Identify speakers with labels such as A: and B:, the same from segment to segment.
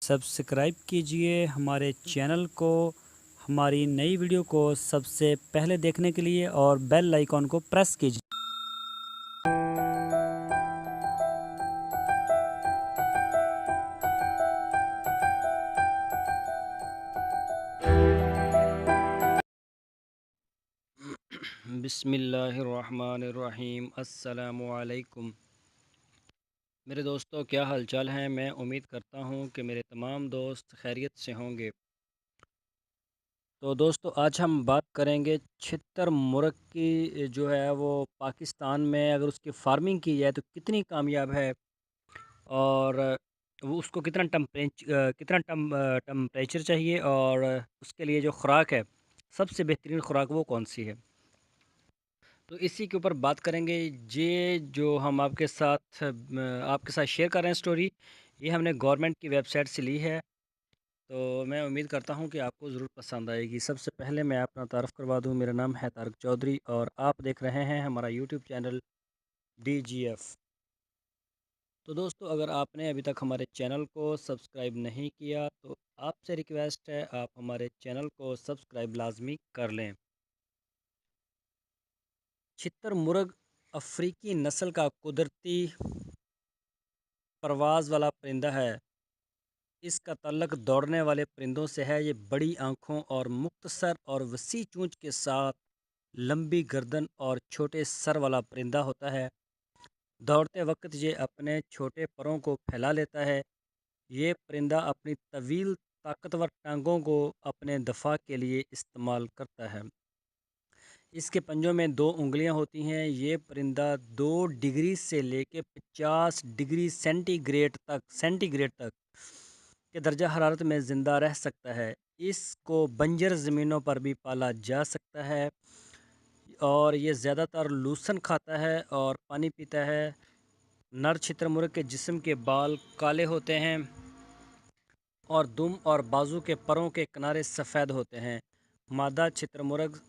A: Subscribe कीजिए हमारे channel को। हमारी नई वीडियो को सबसे पहले देखने के लिए और बेल आइकॉन को प्रेस कीजिए। बिस्मिल्लाहिर्रहमानिर्रहीम। अस्सलामु अलैकुम। मेरे दोस्तों, क्या हाल चाल हैं? मैं उम्मीद करता हूं कि मेरे तमाम दोस्त खैरियत से होंगे। तो दोस्तों, आज हम बात करेंगे छितर मुर्ग की जो है वो पाकिस्तान में अगर उसकी फार्मिंग की जाए तो कितनी कामयाब है, और वो उसको टेम्परेचर चाहिए, और उसके लिए जो खुराक है, सबसे बेहतरीन खुराक वो कौन सी है। तो इसी के ऊपर बात करेंगे। ये जो हम आपके साथ शेयर कर रहे हैं स्टोरी, ये हमने गवर्नमेंट की वेबसाइट से ली है। तो मैं उम्मीद करता हूँ कि आपको ज़रूर पसंद आएगी। सबसे पहले मैं अपना तारफ़ करवा दूँ, मेरा नाम है तारक चौधरी और आप देख रहे हैं हमारा यूट्यूब चैनल DGF। तो दोस्तों, अगर आपने अभी तक हमारे चैनल को सब्सक्राइब नहीं किया तो आपसे रिक्वेस्ट है, आप हमारे चैनल को सब्सक्राइब लाजमी कर लें। छितर मुर्ग अफ्रीकी नस्ल का कुदरती परवाज़ वाला परिंदा है। इसका तल्लक दौड़ने वाले परिंदों से है। ये बड़ी आँखों और मुख्तसर और वसी चोंच के साथ लंबी गर्दन और छोटे सर वाला परिंदा होता है। दौड़ते वक्त ये अपने छोटे परों को फैला लेता है। ये परिंदा अपनी तवील ताकतवर टांगों को अपने दफा के लिए इस्तेमाल करता है। इसके पंजों में दो उंगलियां होती हैं। ये परिंदा 2 डिग्री से लेकर 50 डिग्री सेंटीग्रेड तक के दर्जा हरारत में ज़िंदा रह सकता है। इसको बंजर ज़मीनों पर भी पाला जा सकता है, और ये ज़्यादातर लूसन खाता है और पानी पीता है। नर छित्रमुर्ग के जिस्म के बाल काले होते हैं और दुम और बाजू के परों के किनारे सफ़ेद होते हैं। मादा छित्रमुर्ग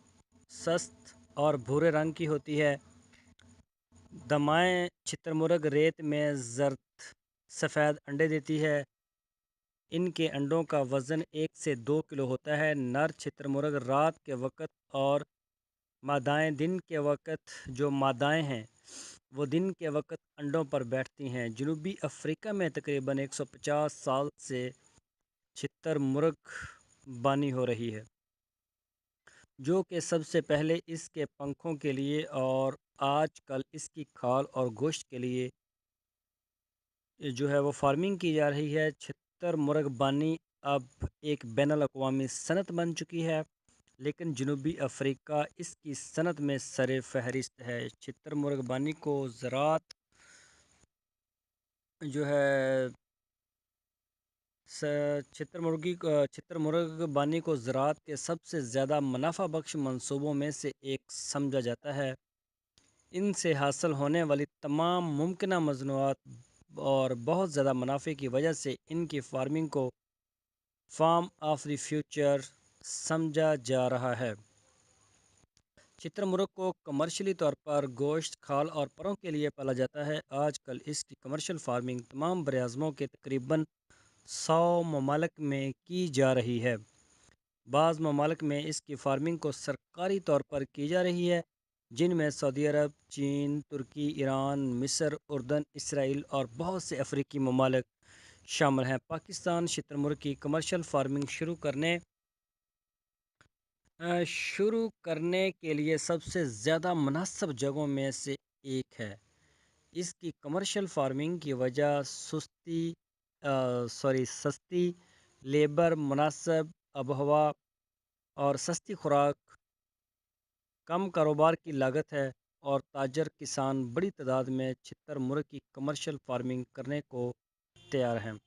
A: सस्त और भूरे रंग की होती है। दमाएँ छित्रमुर्ग रेत में जर्द सफ़ेद अंडे देती है। इनके अंडों का वज़न 1 से 2 किलो होता है। नर छित्रमुर्ग रात के वक़्त और मादाएँ दिन के वक़्त जो मादाएँ हैं वो दिन के वक़्त अंडों पर बैठती हैं। जनूबी अफ्रीका में तकरीबन 150 साल से छितर मुर्ग बानी हो रही है, जो कि सबसे पहले इसके पंखों के लिए और आजकल इसकी खाल और गोश्त के लिए जो है वो फार्मिंग की जा रही है। छितर मुर्ग बानी अब एक बैनुल अक़वामी सनत बन चुकी है, लेकिन जनूबी अफ्रीका इसकी सनत में सरे फहरिस्त है। छितर मुर्ग बानी को ज़रात जो है छितर मुर्ग बानी को ज़रात के सबसे ज़्यादा मुनाफा बख्श मंसूबों में से एक समझा जाता है। इनसे हासिल होने वाली तमाम मुमकिन मसनूआत और बहुत ज़्यादा मुनाफे की वजह से इनकी फार्मिंग को फार्म ऑफ द फ्यूचर समझा जा रहा है। छितर को कमर्शियली तौर पर गोश्त, खाल और परों के लिए पाला जाता है। आजकल इसकी कमर्शियल फार्मिंग तमाम बराज़मों के तकरीबन 100 ममालिक में की जा रही है। बाज़ ममालिक में इसकी फार्मिंग को सरकारी तौर पर की जा रही है, जिनमें सऊदी अरब, चीन, तुर्की, ईरान, मिस्र, उर्दन, इसराइल और बहुत से अफ्रीकी ममालिक शामिल हैं। पाकिस्तान छितर की कमर्शियल फार्मिंग शुरू करने के लिए सबसे ज़्यादा मुनासिब जगहों में से एक है। इसकी कमर्शियल फार्मिंग की वजह सस्ती लेबर, मुनासिब आबोहवा और सस्ती खुराक, कम कारोबार की लागत है, और ताजर किसान बड़ी तादाद में छितर मुर्ग की कमर्शियल फार्मिंग करने को तैयार हैं।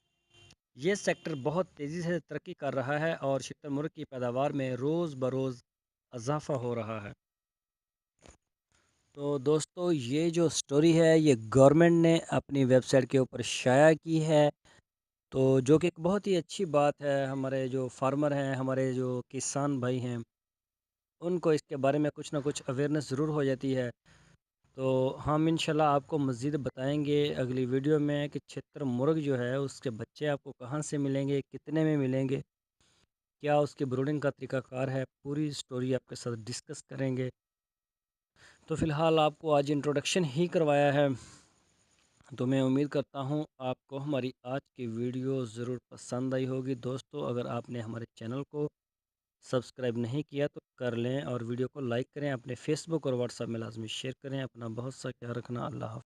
A: ये सेक्टर बहुत तेज़ी से तरक्की कर रहा है और छितर मुर्ग की पैदावार में रोज़ बरोज़ इजाफ़ा हो रहा है। तो दोस्तों, ये जो स्टोरी है ये गवर्नमेंट ने अपनी वेबसाइट के ऊपर शाया की है, तो जो कि एक बहुत ही अच्छी बात है। हमारे जो फार्मर हैं, हमारे जो किसान भाई हैं, उनको इसके बारे में कुछ ना कुछ अवेयरनेस ज़रूर हो जाती है। تو ہم انشاءاللہ آپ کو مزید بتائیں گے اگلی ویڈیو میں کہ چھتر مرغ جو ہے اس کے بچے آپ کو کہاں سے ملیں گے، کتنے میں ملیں گے، کیا اس کی بروڈنگ کا طریقہ کار ہے، پوری سٹوری آپ کے ساتھ ڈسکس کریں گے۔ تو فی الحال آپ کو آج انٹروڈکشن ہی کروایا ہے، تو میں امید کرتا ہوں آپ کو ہماری آج کی ویڈیو ضرور پسند آئی ہوگی۔ دوستو اگر آپ نے ہمارے چینل کو سبسکرائب نہیں کیا تو کر لیں، اور ویڈیو کو لائک کریں، اپنے فیس بک اور واٹس ایپ میں لازمی شیئر کریں۔ اپنا بہت سا خیال رکھنا، اللہ حافظ۔